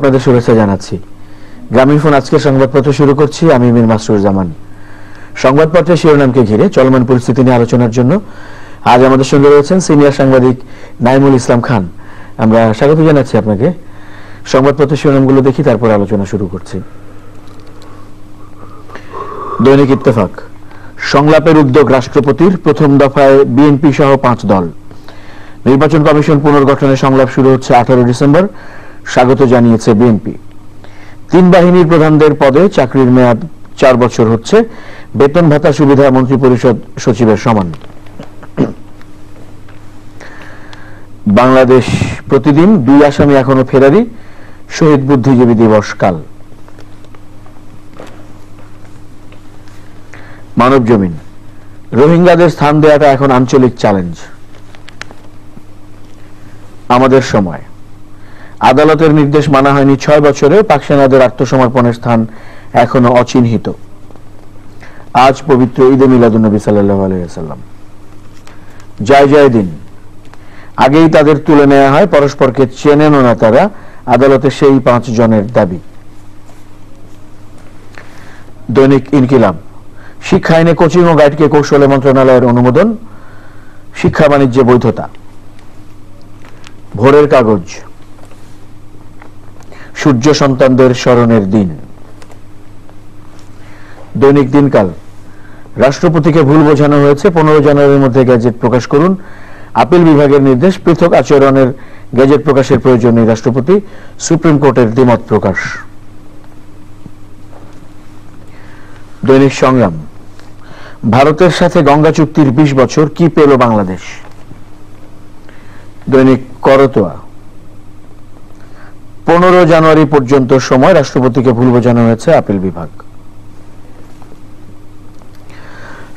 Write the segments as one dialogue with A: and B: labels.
A: আপনাদের শুভেচ্ছা জানাচ্ছি। গ্রামীণফোন আজকের সংবাদপত্র শুরু করছি। আমি মীর মাসরুর জামান। সংবাদপত্রের শিরোনামকে ঘিরে চলমান পরিস্থিতি নিয়ে আলোচনার জন্য আজ আমাদের সঙ্গে রয়েছেন সিনিয়র সাংবাদিক নাইমুল ইসলাম খান। আমরা স্বাগত জানাচ্ছি আপনাকে। সংবাদপত্রের শিরোনামগুলো দেখি, তারপর আলোচনা শুরু করছি। দৈনিক ইত্তেফাক, সংলাপের উদ্যোগ রাষ্ট্রপতির, প্রথম দফায় বিএনপি সহ 5 দল। নির্বাচন কমিশন পুনর্গঠনের সংলাপ শুরু হচ্ছে 18 ডিসেম্বর, স্বাগত জানিয়েছে বিএনপি। 3 বাহিনীর প্রধানদের পদে চাকরির মেয়াদ 4 বছর হচ্ছে, বেতন ভাতা সুবিধা মন্ত্রিপরিষদ সচিবের সমান। বাংলাদেশ প্রতিদিন, 2 আসামি এখনো ফেরারি, শহীদ বুদ্ধিজীবী দিবস কাল। মানব জমিন, রোহিঙ্গাদের স্থান দেওয়াটা এখন আঞ্চলিক চ্যালেঞ্জ। আমাদের সময়, আদালতের নির্দেশ মানা হয়নি 6 বছরে, পাক সেনাদের আত্মসমর্পণের স্থান এখনো অচিহ্নিত। আজ পবিত্র ঈদে মিলাদুন্নবী সাল্লাল্লাহু আলাইহি ওয়াসাল্লাম। জয় জয় দিন, আগেই তাদের তুলে নেওয়া হয়, পরস্পরকে চেনেনও না তারা, আদালতে সেই 5 জনের দাবি। দৈনিক ইনকিলাব, শিক্ষা আইনে কোচিং ও গাইডকে কৌশলে মন্ত্রণালয়ের অনুমোদন, শিক্ষা বাণিজ্যে বৈধতা। ভোরের কাগজ, সূর্য সন্তানদের স্মরণের দিন। দৈনিক দিনকাল, রাষ্ট্রপতিকে ভুল বোঝানো হয়েছে, 15 জানুয়ারির মধ্যে গেজেট প্রকাশ করুন, আপিল বিভাগের নির্দেশ, পৃথক আচরণের গেজেট প্রকাশের প্রয়োজন নেই রাষ্ট্রপতি, সুপ্রিম কোর্টের দ্বিমত প্রকাশ। দৈনিক সংগ্রাম, ভারতের সাথে গঙ্গা চুক্তির 20 বছর, কি পেল বাংলাদেশ। দৈনিক করতোয়া, 15 জানুয়ারি পর্যন্ত সময়, রাষ্ট্রপতিকে ভুল বোঝানো হয়েছে আপিল বিভাগ।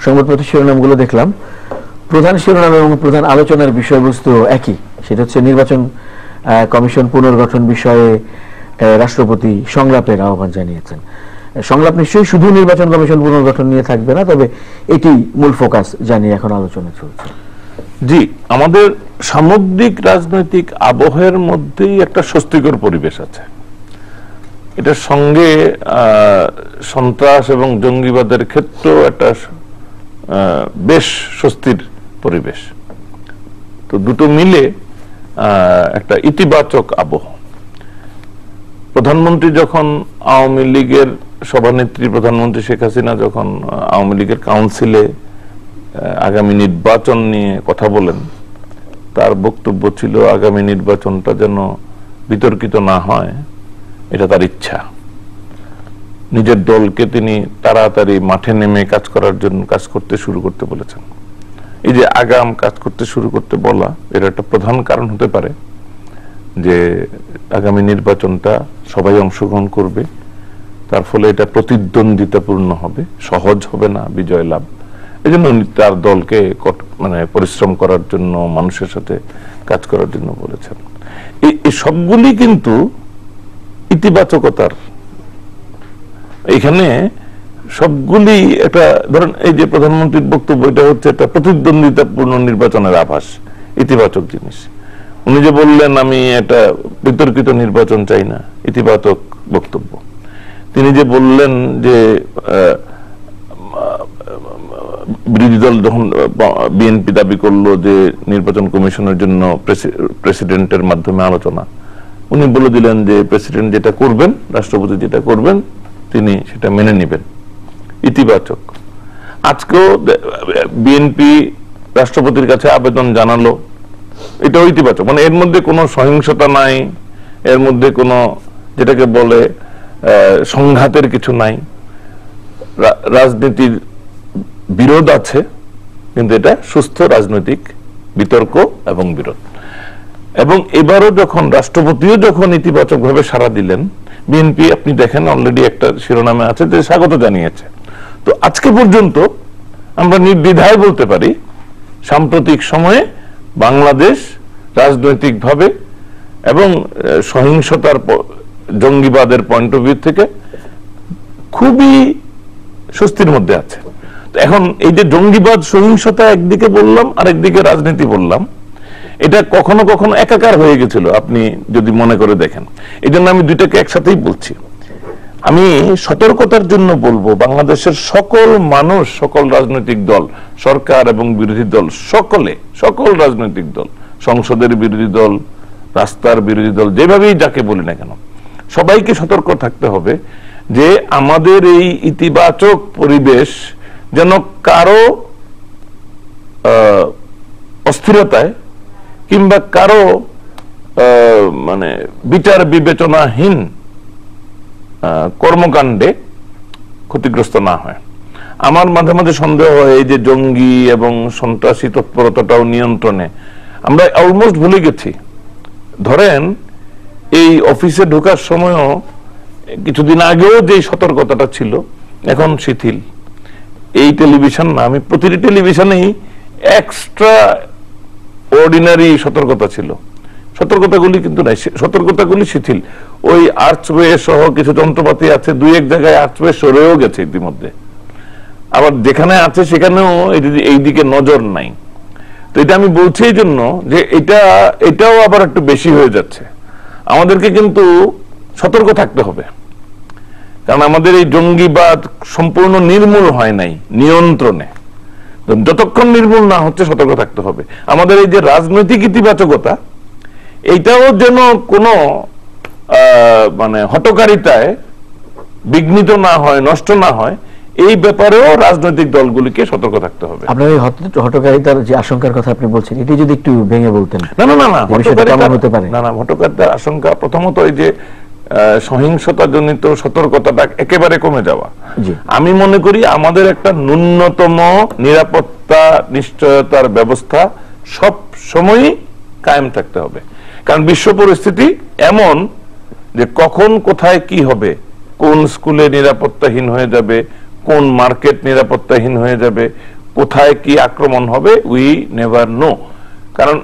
A: সংবাদপত্র শিরোনামগুলো দেখলাম। প্রধান শিরোনাম এবং প্রধান আলোচনার বিষয়বস্তু একই, সেটা হচ্ছে নির্বাচন কমিশন পুনর্গঠন বিষয়ে রাষ্ট্রপতি সংলাপের আহ্বান জানিয়েছেন। সংলাপ নিশ্চয়ই শুধু নির্বাচন কমিশন পুনর্গঠন নিয়ে থাকবে না, তবে এটি মূল ফোকাস জানিয়ে এখন আলোচনা চলছে।
B: জি, আমাদের সামগ্রিক রাজনৈতিক আবহের মধ্যেই একটা স্বস্তিকর পরিবেশ আছে। এটার সঙ্গে সন্ত্রাস এবং জঙ্গিবাদের ক্ষেত্রেও একটা বেশ স্বস্তির পরিবেশ। তো দুটো মিলে একটা ইতিবাচক আবহ। প্রধানমন্ত্রী যখন আওয়ামী লীগের সভানেত্রী প্রধানমন্ত্রী শেখ হাসিনা যখন আওয়ামী লীগের কাউন্সিলে আগামী নির্বাচন নিয়ে কথা বলেন, তার বক্তব্য ছিল আগামী নির্বাচনটা যেন বিতর্কিত না হয়, এটা তার ইচ্ছা। নিজের দলকে তিনি তাড়াতাড়ি মাঠে নেমে কাজ করতে শুরু করতে বলেছেন। এই যে আগাম কাজ করতে শুরু করতে বলা, এর একটা প্রধান কারণ হতে পারে যে আগামী নির্বাচনটা সবাই অংশগ্রহণ করবে, তার ফলে এটা প্রতিদ্বন্দ্বিতাপূর্ণ হবে, সহজ হবে না বিজয় লাভ। এই জন্য তার দলকে পরিশ্রম করার জন্য, মানুষের সাথে কাজ করার জন্য বলেছেন। এই সবগুলি কিন্তু ইতিবাচকতার, এখানে সবগুলি একটা, ধরেন এই যে প্রধানমন্ত্রীর বক্তব্য, এটা হচ্ছে একটা প্রতিদ্বন্দ্বিতাপূর্ণ নির্বাচনের আভাস, ইতিবাচক জিনিস। উনি যে বললেন আমি একটা বিতর্কিত নির্বাচন চাই না, ইতিবাচক বক্তব্য। তিনি যে বললেন যে বিরোধী দল যখন বিএনপি দাবি করলো যে নির্বাচন কমিশনের জন্য প্রেসিডেন্টের মাধ্যমে আলোচনা, উনি বলে দিলেন যে প্রেসিডেন্ট যেটা করবেন, রাষ্ট্রপতি যেটা করবেন, তিনি সেটা মেনে নেবেন, ইতিবাচক। আজকেও বিএনপি রাষ্ট্রপতির কাছে আবেদন জানালো, এটাও ইতিবাচক। মানে এর মধ্যে কোনো সহিংসতা নাই, এর মধ্যে কোনো যেটাকে বলে সংঘাতের কিছু নাই। রাজনীতির বিরোধ আছে, কিন্তু এটা সুস্থ রাজনৈতিক বিতর্ক এবং বিরোধ। এবং এবারও যখন রাষ্ট্রপতিও যখন ইতিবাচক ভাবে সাড়া দিলেন, বিএনপি আপনি দেখেন অলরেডি একটা শিরোনামে আছে যে স্বাগত জানিয়েছে। তো আজকে পর্যন্ত আমরা নির্দ্বিধায় বলতে পারি সাম্প্রতিক সময়ে বাংলাদেশ রাজনৈতিকভাবে এবং সহিংসতার, জঙ্গিবাদের পয়েন্ট অফ ভিউ থেকে খুবই স্বস্তির মধ্যে আছে। এখন এই যে জঙ্গিবাদ, সহিংসতা একদিকে বললাম, আর একদিকে রাজনীতি বললাম, এটা কখনো কখনো একাকার হয়ে গেছিল, আপনি যদি মনে করে দেখেন। এই জন্য আমি দুইটাকে একসাথেই বলছি। আমি সতর্কতার জন্য বলবো, বাংলাদেশের সকল মানুষ, সকল রাজনৈতিক দল, সরকার এবং বিরোধী দল, সকল রাজনৈতিক দল, সংসদের বিরোধী দল, রাস্তার বিরোধী দল, যেভাবেই যাকে বলি না কেন, সবাইকে সতর্ক থাকতে হবে যে আমাদের এই ইতিবাচক পরিবেশ যেন কারো অস্থিরতায় কিংবা কারো মানে বিচার বিবেচনাহীন কর্মকাণ্ডে ক্ষতিগ্রস্ত না হয়। আমার মাঝে মাঝে সন্দেহ হয় এই যে জঙ্গি এবং সন্ত্রাসী তৎপরতাটাও নিয়ন্ত্রণে আমরা অলমোস্ট ভুলে গেছি। ধরেন এই অফিসে ঢোকার সময়ও কিছুদিন আগেও যে সতর্কতাটা ছিল এখন শিথিল। এই টেলিভিশন না, আমি প্রতিটি টেলিভিশনেই এক্সট্রা অর্ডিনারি সতর্কতা ছিল, সতর্কতাগুলি কিন্তু নাই, সতর্কতাগুলি শিথিল। ওই আর্চওয়ে সহ কিছু যন্ত্রপাতি আছে, দুই এক জায়গায় আর্চওয়ে সরেও গেছে ইতিমধ্যে, আবার যেখানে আছে সেখানেও এই দিকে নজর নাই। তো এটা আমি বলছি এই জন্য যে এটাও আবার একটু বেশি হয়ে যাচ্ছে। আমাদেরকে কিন্তু সতর্ক থাকতে হবে, কারণ আমাদের এই জঙ্গিবাদ সম্পূর্ণ নির্মূল হয় নাই, নিয়ন্ত্রণে। যতক্ষণ নির্মূল না হচ্ছে সতর্ক থাকতে হবে। আমাদের এই যে রাজনৈতিক ইতিবাচকতা, এইটাও যেন কোনো মানে হঠকারিতায় বিঘ্নিত না হয়, নষ্ট না হয়, এই ব্যাপারেও রাজনৈতিক দলগুলিকে সতর্ক থাকতে হবে।
A: আপনার এই হঠকারিতার যে আশঙ্কার কথা আপনি বলছেন, এটি যদি একটু ভেঙে বলতেন।
B: না, হঠকারিতার আশঙ্কা প্রথমত এই যে সহিংসতাজনিত সতর্কতাটা একেবারে কমে যাওয়া। আমি মনে করি আমাদের একটা ন্যূনতম নিরাপত্তা নিশ্চয়তার ব্যবস্থা সব সময়ই কায়েম থাকতে হবে, কারণ বিশ্ব পরিস্থিতি এমন যে কখন কোথায় কি হবে, কোন স্কুলে নিরাপত্তাহীন হয়ে যাবে, কোন মার্কেট নিরাপত্তাহীন হয়ে যাবে, কোথায় কি আক্রমণ হবে, উই নেভার নো। কারণ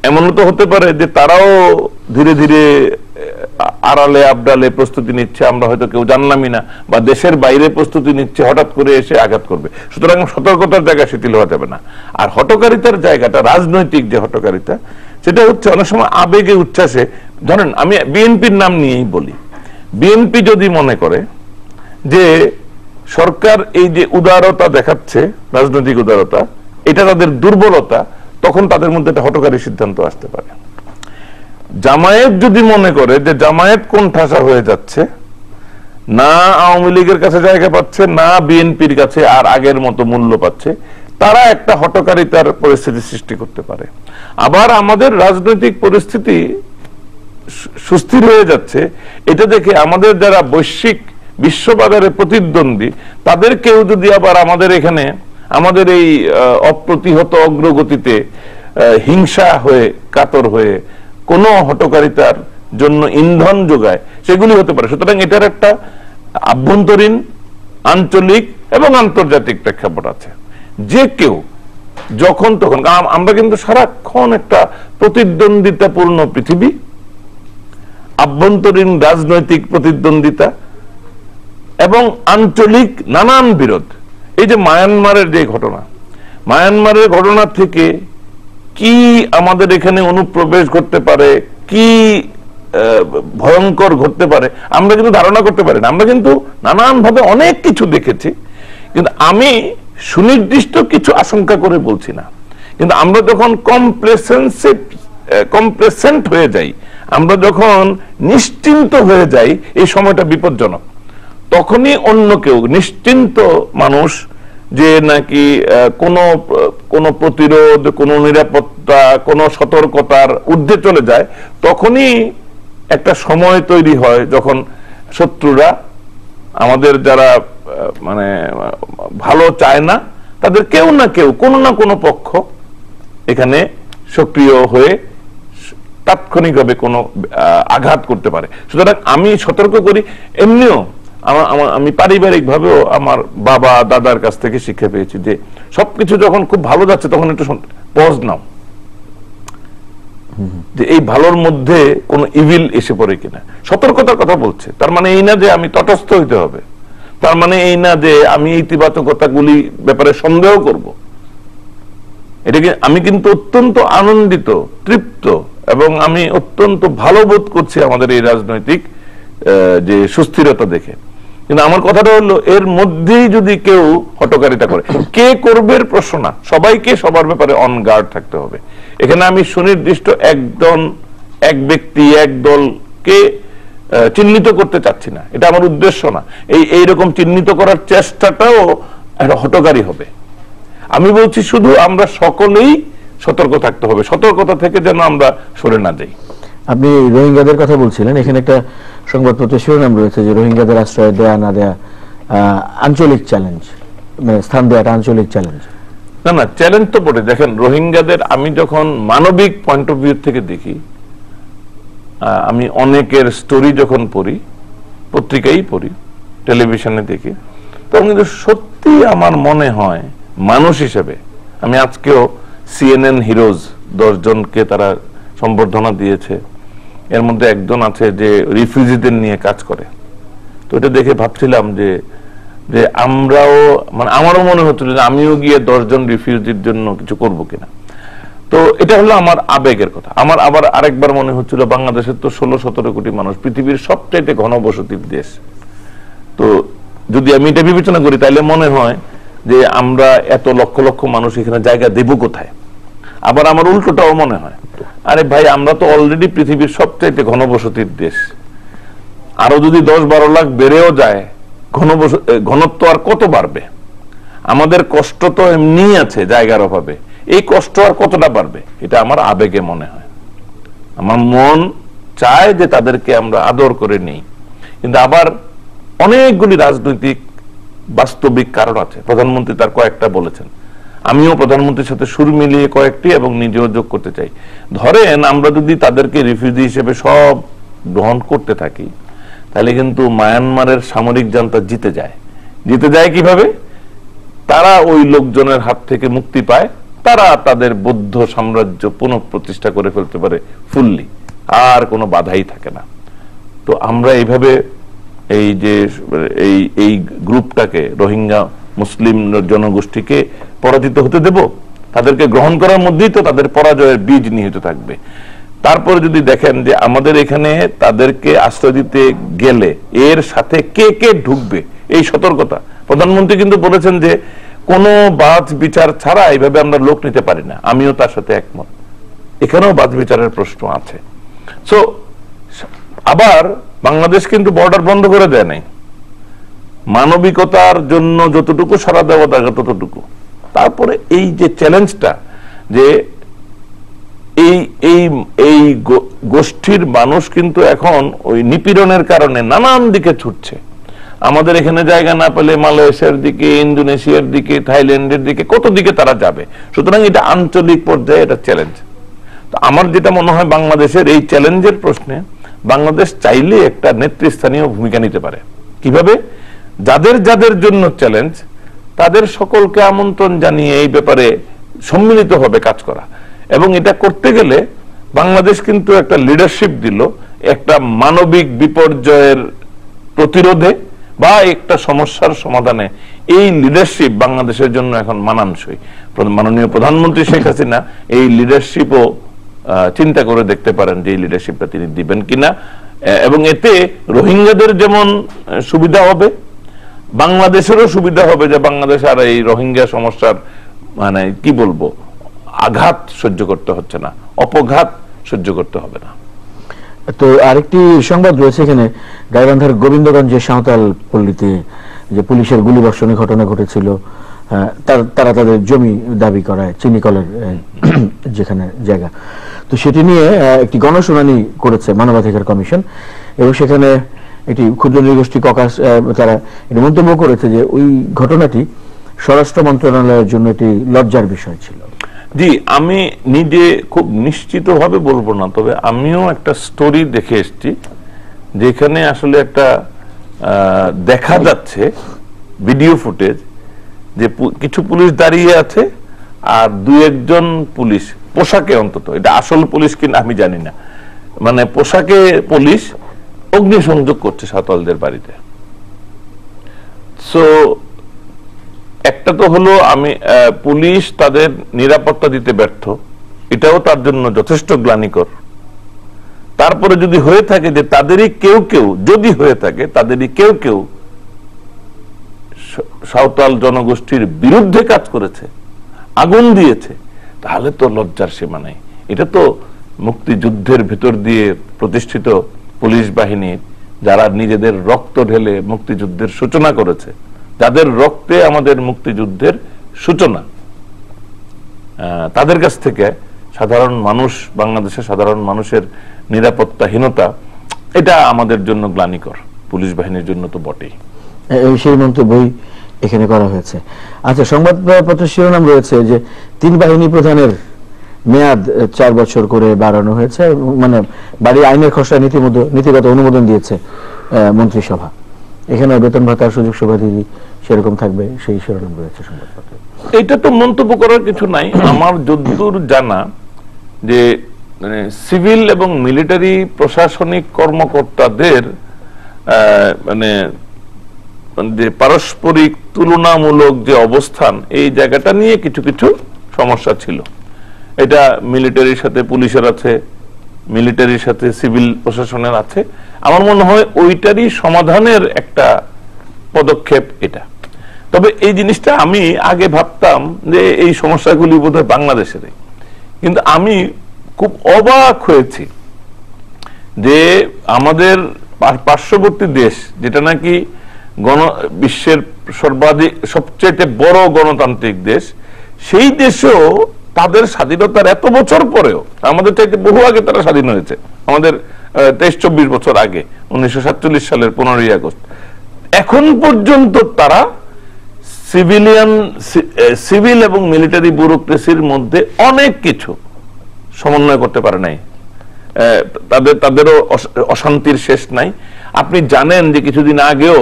B: এমন তো হতে পারে যে তারাও ধীরে ধীরে আড়ালে আবডালে প্রস্তুতি নিচ্ছে, আমরা হয়তো কেউ জানলামই না, বা দেশের বাইরে প্রস্তুতি নিচ্ছে, হঠাৎ করে এসে আঘাত করবে। সুতরাং সতর্কতার জায়গা শিথিল হওয়া যাবে না। আর হঠকারিতার জায়গাটা, রাজনৈতিক যে হঠকারিতা, সেটা হচ্ছে অনেক সময় আবেগে উচ্ছ্বাসে। ধরেন আমি বিএনপির নাম নিয়েই বলি, বিএনপি যদি মনে করে যে সরকার এই যে উদারতা দেখাচ্ছে, রাজনৈতিক উদারতা, এটা তাদের দুর্বলতা, তখন তাদের মধ্যে একটা হঠকারী সিদ্ধান্ত আসতে পারে। জামায়াত যদি মনে করে যে জামায়াত কোণঠাসা হয়ে যাচ্ছে, না আওয়ামী লীগের কাছে জায়গা পাচ্ছে, না বিএনপির কাছে আর আগের মতো মূল্য পাচ্ছে, তারা একটা হঠকারিতার পরিস্থিতি সৃষ্টি করতে পারে। আবার আমাদের রাজনৈতিক পরিস্থিতি সুস্থির হয়ে যাচ্ছে, এটা দেখে আমাদের যারা বৈশ্বিক বিশ্ববাজারে প্রতিদ্বন্দ্বী, তাদের কেউ যদি আবার আমাদের এখানে আমাদের এই অপ্রতিহত অগ্রগতিতে হিংসা হয়ে, কাতর হয়ে কোন হঠকারিতার জন্য ইন্ধন যোগায়, সেগুলি হতে পারে। সুতরাং এটার একটা আভ্যন্তরীণ, আঞ্চলিক এবং আন্তর্জাতিক প্রেক্ষাপট আছে। যে কেউ যখন তখন, আমরা কিন্তু সারাক্ষণ একটা প্রতিদ্বন্দ্বিতাপূর্ণ পৃথিবী, আভ্যন্তরীণ রাজনৈতিক প্রতিদ্বন্দ্বিতা এবং আঞ্চলিক নানান বিরোধ। এই যে মায়ানমারের যে ঘটনা, মায়ানমারের ঘটনা থেকে কি আমাদের এখানে অনুপ্রবেশ ঘটতে পারে, কি ভয়ঙ্কর ঘটতে পারে, আমরা কিন্তু ধারণা করতে পারি না। আমরা কিন্তু নানান ভাবে অনেক কিছু দেখেছি, কিন্তু আমি সুনির্দিষ্ট কিছু আশঙ্কা করে বলছি না। কিন্তু আমরা যখন কমপ্লেসেন্ট হয়ে যাই, আমরা যখন নিশ্চিন্ত হয়ে যাই, এই সময়টা বিপজ্জনক। তখনই অন্য কেউ, নিশ্চিন্ত মানুষ যে নাকি কোন প্রতিরোধ, কোন নিরাপত্তা, কোন সতর্কতার ঊর্ধ্বে চলে যায়, তখনই একটা সময় তৈরি হয় যখন শত্রুরা, আমাদের যারা মানে ভালো চায় না, তাদের কেউ না কেউ, কোনো না কোনো পক্ষ এখানে সক্রিয় হয়ে তাৎক্ষণিকভাবে কোনো আঘাত করতে পারে। সুতরাং আমি সতর্ক করি। এমনিও আমি পারিবারিক ভাবেও আমার বাবা দাদার কাছ থেকে শিক্ষা পেয়েছি যে সবকিছু যখন খুব ভালো যাচ্ছে তখন একটু পজ নাও, যে এই ভালোর মধ্যে কোন ইভিল এসে পড়ে কিনা। সতর্কতার কথা বলছে, তার মানে এই না যে আমি তটস্থ হইতে হবে, তার মানে এই না যে আমি ইতিবাচকতাগুলি ব্যাপারে সন্দেহ করব। এটাকে আমি কিন্তু অত্যন্ত আনন্দিত, তৃপ্ত, এবং আমি অত্যন্ত ভালো বোধ করছি আমাদের এই রাজনৈতিক যে সুস্থিরতা দেখে। কিন্তু আমার কথাটা হলো, এর মধ্যেই যদি কেউ হটকারিতা করে, কে করবে এর প্রশ্ন না, সবাইকে সবার ব্যাপারে অন গার্ড থাকতে হবে। এখানে আমি সুনির্দিষ্ট এক ব্যক্তি, এক দলকে চিহ্নিত করতে চাচ্ছি না, এটা আমার উদ্দেশ্য না। এইরকম চিহ্নিত করার চেষ্টাটাও একটা হটকারী হবে। আমি বলছি শুধু আমরা সকলেই সতর্ক থাকতে হবে, সতর্কতা থেকে যেন আমরা সরে না যাই।
A: আপনি রোহিঙ্গাদের কথা বলছিলেন, এখানে একটা সংবাদপত্রের শিরোনাম রয়েছে যে রোহিঙ্গাদের আশ্রয় দেয়া না দেয়া আঞ্চলিক চ্যালেঞ্জ, মানে স্থান দেওয়াটা আঞ্চলিক চ্যালেঞ্জ।
B: না, চ্যালেঞ্জ তো পড়ে। দেখেন, রোহিঙ্গাদের আমি যখন মানবিক পয়েন্ট অফ ভিউ থেকে দেখি, আমি অনেকের স্টোরি যখন পড়ি, পত্রিকাই পড়ি, টেলিভিশনে দেখি, তখন কিন্তু সত্যি আমার মনে হয় মানুষ হিসেবে, আমি আজকেও CNN হিরোজ 10 জনকে তারা সম্বর্ধনা দিয়েছে, এর মধ্যে একজন আছে যে রিফিউজিদের নিয়ে কাজ করে। তো এটা দেখে ভাবছিলাম যে আমরাও, মানে আমারও মনে হচ্ছিল যে আমিও গিয়ে 10 জন রিফিউজির জন্য কিছু করব কিনা। তো এটা হলো আমার আবেগের কথা। আমার আবার আরেকবার মনে হচ্ছিল, বাংলাদেশের তো 16-17 কোটি মানুষ, পৃথিবীর সবচাইতে ঘনবসতির দেশ। তো যদি আমি এটা বিবেচনা করি, তাহলে মনে হয় যে আমরা এত লক্ষ লক্ষ মানুষ এখানে জায়গা দেব কোথায়। আবার আমার উল্টোটাও মনে হয়, আরে ভাই, আমরা তো অলরেডি পৃথিবীর সবচাইতে ঘনবসতির দেশ, আরো যদি 10-12 লাখ বেড়েও যায়, ঘনত্ব আর কত বাড়বে? আমাদের কষ্ট তো এমনি আছে জায়গার অভাবে, এই কষ্ট আর কতটা বাড়বে? এটা আমার আবেগে মনে হয়। আমার মন চায় যে তাদেরকে আমরা আদর করে নেই, কিন্তু আবার অনেকগুলি রাজনৈতিক বাস্তবিক কারণ আছে। প্রধানমন্ত্রী তার কয়েকটা বলেছেন, আমিও প্রধানমন্ত্রীর সাথে সুর মিলিয়ে কয়েকটি এবং নিজেও যোগ করতে চাই। ধরেন আমরা যদি তাদেরকে রিফিউজি হিসেবে সব গ্রহণ করতে থাকি, তাহলে কিন্তু মায়ানমারের সামরিক জান্তা জিতে যায় কিভাবে? তারা ওই লোকজনের হাত থেকে মুক্তি পায়, তারা তাদের বৌদ্ধ সাম্রাজ্য পুনঃপ্রতিষ্ঠা করে ফেলতে পারে ফুললি, আর কোনো বাধাই থাকে না। তো আমরা এইভাবে এই গ্রুপটাকে, রোহিঙ্গা মুসলিম জনগোষ্ঠীকে পরাজিত হতে দেব? তাদেরকে গ্রহণ করার মধ্যেই তো তাদের পরাজয়ের বীজ নিহিত থাকবে। তারপরে যদি দেখেন যে আমাদের এখানে তাদেরকে আশ্রয় দিতে গেলে এর সাথে কে কে ঢুকবে, এই সতর্কতা। প্রধানমন্ত্রী কিন্তু বলেছেন যে কোনো বাছ বিচার ছাড়া এইভাবে আমরা লোক নিতে পারি না, আমিও তার সাথে একমত। এখানেও বাছ বিচারের প্রশ্ন আছে। সো আবার বাংলাদেশ কিন্তু বর্ডার বন্ধ করে দেয় নাই, মানবিকতার জন্য যতটুকু সাড়া দেওয়া দরকার ততটুকু। তারপরে এই যে চ্যালেঞ্জটা, যে এই গোষ্ঠীর মানুষ কিন্তু এখন ওই নিপীড়নের কারণে নানান দিকে ছুটছে। আমাদের এখানে জায়গা না পেলে মালয়েশিয়ার দিকে, ইন্দোনেশিয়ার দিকে, থাইল্যান্ডের দিকে, কত দিকে তারা যাবে। সুতরাং এটা আঞ্চলিক পর্যায়ে এটা চ্যালেঞ্জ। তো আমার যেটা মনে হয়, বাংলাদেশের এই চ্যালেঞ্জের প্রশ্নে বাংলাদেশ চাইলে একটা নেতৃস্থানীয় ভূমিকা নিতে পারে। কিভাবে? যাদের যাদের জন্য চ্যালেঞ্জ, তাদের সকলকে আমন্ত্রণ জানিয়ে এই ব্যাপারে সম্মিলিতভাবে কাজ করা। এবং এটা করতে গেলে বাংলাদেশ কিন্তু একটা লিডারশিপ দিল, একটা মানবিক বিপর্যয়ের প্রতিরোধে বা একটা সমস্যার সমাধানে। এই লিডারশিপ বাংলাদেশের জন্য এখন মানানসই। মাননীয় প্রধানমন্ত্রী শেখ হাসিনা এই লিডারশিপও চিন্তা করে দেখতে পারেন যে এই লিডারশিপটা তিনি দিবেন কিনা। এবং এতে রোহিঙ্গাদের যেমন সুবিধা হবে, বাংলাদেশেরও সুবিধা হবে, যে বাংলাদেশ আর এই রোহিঙ্গা সমস্যার মানে কি বলবো, আঘাত সহ্য করতে হচ্ছে না, অপঘাত সহ্য করতে হবে না।
A: তো আরেকটি সংবাদ রয়েছে এখানে, গাইবান্ধার গোবিন্দগঞ্জের সাঁওতাল পল্লীতে যে পুলিশের গুলিবর্ষণের ঘটনা ঘটেছিল, তারা তাদের জমি দাবি করায়, চিনিকলের যেখানে জায়গা, তো সেটি নিয়ে একটি গণশুনানি করেছে মানবাধিকার কমিশন। এবং সেখানে একটি ক্ষুদ্র নৃগোষ্ঠী ককাস তারা এটি মন্তব্য করেছে যে ওই ঘটনাটি স্বরাষ্ট্র মন্ত্রণালয়ের জন্য একটি লজ্জার বিষয় ছিল।
B: জি, আমি নিজে খুব নিশ্চিতভাবে বলবো না, তবে আমিও একটা স্টোরি দেখে এসেছি যেখানে আসলে একটা দেখা যাচ্ছে ভিডিও ফুটেজ যে কিছু পুলিশ দাঁড়িয়ে আছে আর 2-1 পুলিশ পোশাকে, অন্তত এটা আসল পুলিশ কিনা আমি জানি না, মানে পোশাকে পুলিশ অগ্নিসংযোগ করছে সাঁওতালদের বাড়িতে। সো একটা একটা তো হলো পুলিশ তাদের নিরাপত্তা দিতে ব্যর্থ, এটাও তার জন্য যথেষ্ট গ্লানিকর। তারপরে যদি হয়ে থাকে যে তাদেরই কেউ কেউ, যদি হয়ে থাকে তাদেরই কেউ কেউ সাঁওতাল জনগোষ্ঠীর বিরুদ্ধে কাজ করেছে, আগুন দিয়েছে, তাহলে তো লজ্জার সীমা নাই। এটা তো মুক্তিযুদ্ধের ভেতর দিয়ে প্রতিষ্ঠিত পুলিশ বাহিনীর, যারা নিজেদের রক্ত ঢেলে মুক্তিযুদ্ধের সূচনা করেছে, যাদের রক্তে আমাদের মুক্তিযুদ্ধের সূচনা, তাদের কাছ থেকে সাধারণ মানুষ, বাংলাদেশের সাধারণ মানুষের নিরাপত্তাহীনতা, এটা আমাদের জন্য গ্লানিকর, পুলিশ বাহিনীর জন্য তো বটেই।
A: এই সেই মন্তব্যই এখানে করা হয়েছে। আচ্ছা, সংবাদপত্রের শিরোনাম রয়েছে যে 3 বাহিনী প্রধানের মেয়াদ 4 বছর করে বাড়ানো হয়েছে, মানে বাড়ি আইনের খসড়া নীতিগত অনুমোদন দিয়েছে মন্ত্রিসভা। এখানে বেতন ভাতার সুযোগ সুবিধা সেরকম থাকবে, সেই শিরোনাম রয়েছে সংবাদপত্রে।
B: এটা তো মন্তব্য করার কিছু নাই। আমার যতদূর জানা যে সিভিল এবং মিলিটারি প্রশাসনিক কর্মকর্তাদের যে পারস্পরিক তুলনামূলক যে অবস্থান, এই জায়গাটা নিয়ে কিছু কিছু সমস্যা ছিল। এটা মিলিটারির সাথে পুলিশের আছে, মিলিটারির সাথে সিভিল প্রশাসনের আছে। আমার মনে হয় ওইটারই সমাধানের একটা পদক্ষেপ এটা। তবে এই জিনিসটা আমি আগে ভাবতাম যে এই সমস্যাগুলি বোধহয় বাংলাদেশের, কিন্তু আমি খুব অবাক হয়েছি যে আমাদের পার্শ্ববর্তী দেশ, যেটা নাকি বিশ্বের সবচেয়ে বড় গণতান্ত্রিক দেশ, সেই দেশেও তাদের স্বাধীনতার এত বছর পরেও, আমাদের চাইতে বহু আগে তারা স্বাধীন হয়েছে, আমাদের 23-24 বছর আগে, 1947 সালের 15ই আগস্ট, এখন পর্যন্ত তারা সিভিল এবং মিলিটারি ব্যুরোক্রেসির মধ্যে অনেক কিছু সমন্বয় করতে পারে নাই। তাদেরও অশান্তির শেষ নাই। আপনি জানেন যে কিছুদিন আগেও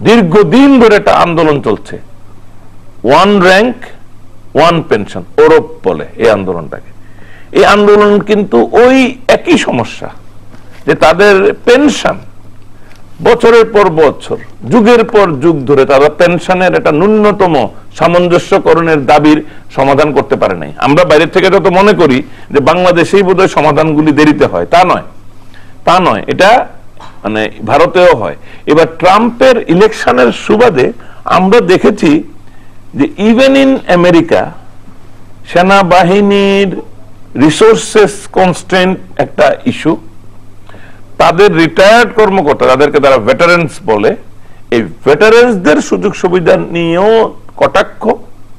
B: দীর্ঘদিন ধরে একটা আন্দোলন চলছে, 1 র্যাঙ্ক 1 পেনশন, ওরপ বলে এই আন্দোলনটাকে। এই আন্দোলন কিন্তু ওই একই সমস্যা, যে তাদের পেনশন বছরের পর বছর, যুগের পর যুগ ধরে তারা পেনশনের একটা ন্যূনতম সামঞ্জস্যকরণের দাবির সমাধান করতে পারে নাই। আমরা বাইরে থেকে যত মনে করি যে বাংলাদেশেই বোধহয় সমাধানগুলি দেরিতে হয়, তা নয়, এটা মানে ভারতেও হয়। এবার ট্রাম্পের ইলেকশনের সুবাদে আমরা দেখেছি যে ইভেন ইন আমেরিকা সেনাবাহিনীর রিসোর্সেস কনস্ট্রেন্ট একটা ইস্যু, তাদের রিটায়ার্ড কর্মকর্তা, যাদেরকে তারা ভেটারেন্স বলে, এই ভেটারেন্সদের সুযোগ সুবিধা নিয়েও কটাক্ষ।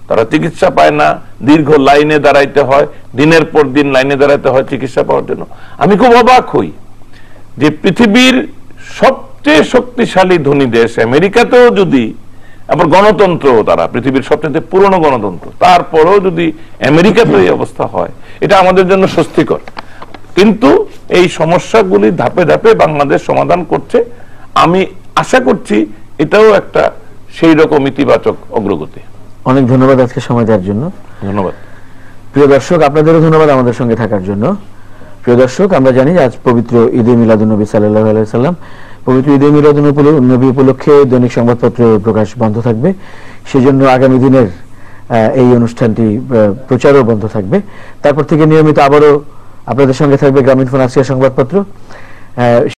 B: তারা চিকিৎসা পায় না, দীর্ঘ লাইনে দাঁড়াইতে হয়, দিনের পর দিন লাইনে দাঁড়াইতে হয় চিকিৎসা পাওয়ার জন্য। আমি খুব অবাক হই যে পৃথিবীর সবচেয়ে শক্তিশালী ধনী দেশ আমেরিকাতেও যদি, আবার গণতন্ত্র, তারা পৃথিবীর সবচেয়ে পুরনো গণতন্ত্র, তারপরেও যদি আমেরিকাতে এই অবস্থা হয়, এটা আমাদের জন্য স্বস্তিকর। কিন্তু এই সমস্যাগুলি ধাপে ধাপে বাংলাদেশ সমাধান করছে। আমি আশা করছি এটাও একটা সেই রকম ইতিবাচক অগ্রগতি।
A: অনেক ধন্যবাদ আজকে সময় দেওয়ার জন্য।
B: ধন্যবাদ।
A: প্রিয় দর্শক, আপনাদেরও ধন্যবাদ আমাদের সঙ্গে থাকার জন্য। প্রিয় দর্শক, আমরা জানি আজ পবিত্র ঈদে মিলাদুন্নবী সাল্লাল্লাহু আলাইহি সাল্লাম। পবিত্র ঈদে মিলাদুন্নবী উপলক্ষে দৈনিক সংবাদপত্র প্রকাশ বন্ধ থাকবে, সেজন্য আগামী দিনের এই অনুষ্ঠানটি প্রচারও বন্ধ থাকবে। তারপর থেকে নিয়মিত আবারও আপনাদের সঙ্গে থাকবে গ্রামীণফোন আসিয়া সংবাদপত্র।